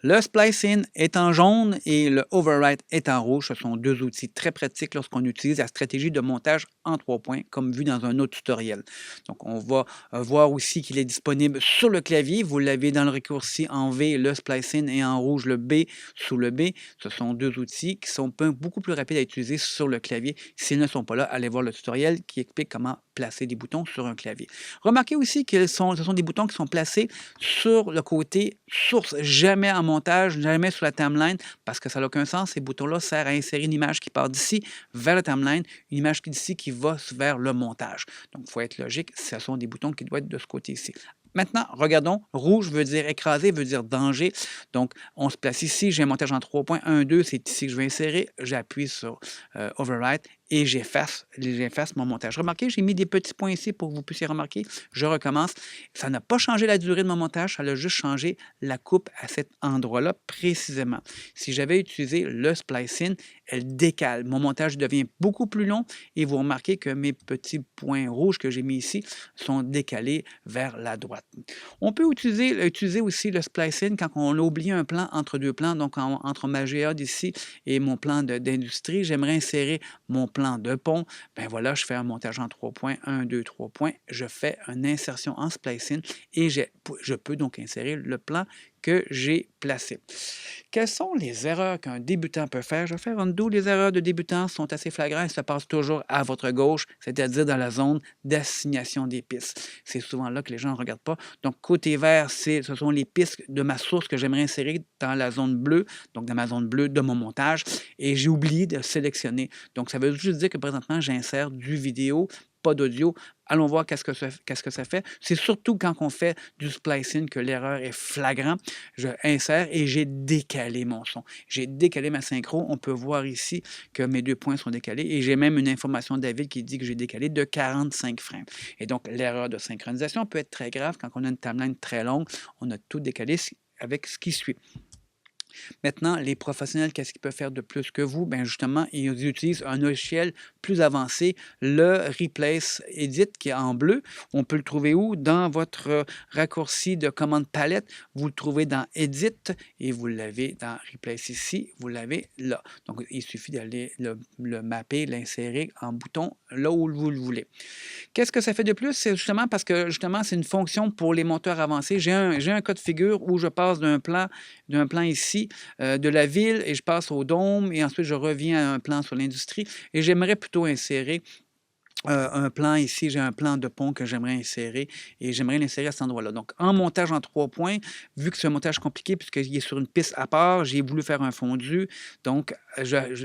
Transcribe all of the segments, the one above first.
Le Splicing est en jaune et le Overwrite est en rouge. Ce sont deux outils très pratiques lorsqu'on utilise la stratégie de montage en 3 points, comme vu dans un autre tutoriel. Donc, on va voir aussi qu'il est disponible sur le clavier. Vous l'avez dans le raccourci en V, le Splicing, et en rouge, le B sous le B. Ce sont deux outils qui sont beaucoup plus rapides à utiliser sur le clavier. S'ils ne sont pas là, allez voir le tutoriel qui explique comment placer des boutons sur un clavier. Remarquez aussi que ce sont des boutons qui sont placés sur le côté source, jamais en montage, jamais sur la timeline, parce que ça n'a aucun sens. Ces boutons-là servent à insérer une image qui part d'ici vers la timeline, une image d'ici qui va vers le montage. Donc, il faut être logique, ce sont des boutons qui doivent être de ce côté-ci. Maintenant, regardons, rouge veut dire écraser, veut dire danger. Donc, on se place ici, j'ai un montage en 3 points, 1, 2, c'est ici que je vais insérer. J'appuie sur Overwrite et j'efface mon montage. Remarquez, j'ai mis des petits points ici pour que vous puissiez remarquer. Je recommence. Ça n'a pas changé la durée de mon montage, ça a juste changé la coupe à cet endroit-là précisément. Si j'avais utilisé le splicing, elle décale. Mon montage devient beaucoup plus long et vous remarquez que mes petits points rouges que j'ai mis ici sont décalés vers la droite. On peut utiliser aussi le splicing quand on a oublié un plan entre deux plans, donc entre ma géode ici et mon plan d'industrie. J'aimerais insérer mon plan de pont. Ben voilà, je fais un montage en 3 points, 1, 2, 3 points. Je fais une insertion en splicing et je peux donc insérer le plan que j'ai placé. Quelles sont les erreurs qu'un débutant peut faire? Je vais faire undo. Les erreurs de débutant sont assez flagrantes et se passent toujours à votre gauche, c'est-à-dire dans la zone d'assignation des pistes. C'est souvent là que les gens ne regardent pas. Donc, côté vert, ce sont les pistes de ma source que j'aimerais insérer dans la zone bleue, donc dans ma zone bleue de mon montage, et j'ai oublié de sélectionner. Donc, ça veut juste dire que présentement, j'insère du vidéo, pas d'audio. Allons voir qu'est-ce que ça fait. C'est surtout quand on fait du splicing que l'erreur est flagrante. Je insère et j'ai décalé mon son. J'ai décalé ma synchro. On peut voir ici que mes deux points sont décalés et j'ai même une information David qui dit que j'ai décalé de 45 frames. Et donc, l'erreur de synchronisation peut être très grave quand on a une timeline très longue. On a tout décalé avec ce qui suit. Maintenant, les professionnels, qu'est-ce qu'ils peuvent faire de plus que vous? Bien, justement, ils utilisent un logiciel plus avancé, le Replace Edit, qui est en bleu. On peut le trouver où? Dans votre raccourci de commande palette. Vous le trouvez dans Edit et vous l'avez dans Replace ici. Vous l'avez là. Donc, il suffit d'aller le mapper, l'insérer en bouton là où vous le voulez. Qu'est-ce que ça fait de plus? C'est justement parce que justement, c'est une fonction pour les monteurs avancés. J'ai un cas de figure où je passe d'un plan ici de la ville et je passe au dôme et ensuite je reviens à un plan sur l'industrie et j'aimerais plutôt insérer un plan ici, j'ai un plan de pont que j'aimerais insérer et j'aimerais l'insérer à cet endroit-là. Donc, en montage en 3 points, vu que c'est un montage compliqué puisqu'il est sur une piste à part, j'ai voulu faire un fondu. Donc,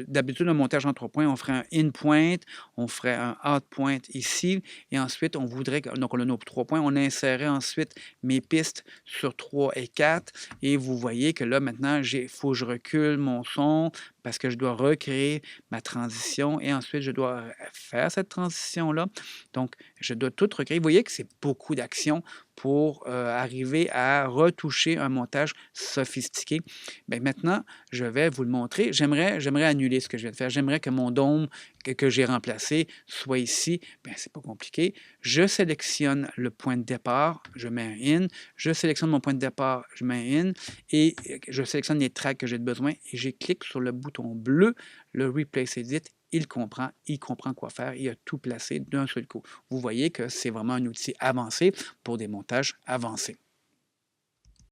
d'habitude, un montage en 3 points, on ferait un in point, on ferait un out point ici et ensuite, on voudrait, donc on a nos 3 points, on insérait ensuite mes pistes sur 3 et 4 et vous voyez que là, maintenant, il faut que je recule mon son parce que je dois recréer ma transition et ensuite, je dois faire cette transition-là. Donc, je dois tout recréer. Vous voyez que c'est beaucoup d'actions pour arriver à retoucher un montage sophistiqué. Bien, maintenant, je vais vous le montrer. J'aimerais annuler ce que je viens de faire. J'aimerais que mon dôme que j'ai remplacé soit ici. Bien, c'est pas compliqué. Je sélectionne le point de départ, je mets un in. Je sélectionne mon point de départ, je mets un in. Et je sélectionne les tracks que j'ai besoin et je clique sur le bouton bleu, le Replace Edit. Il comprend quoi faire, il a tout placé d'un seul coup. Vous voyez que c'est vraiment un outil avancé pour des montages avancés.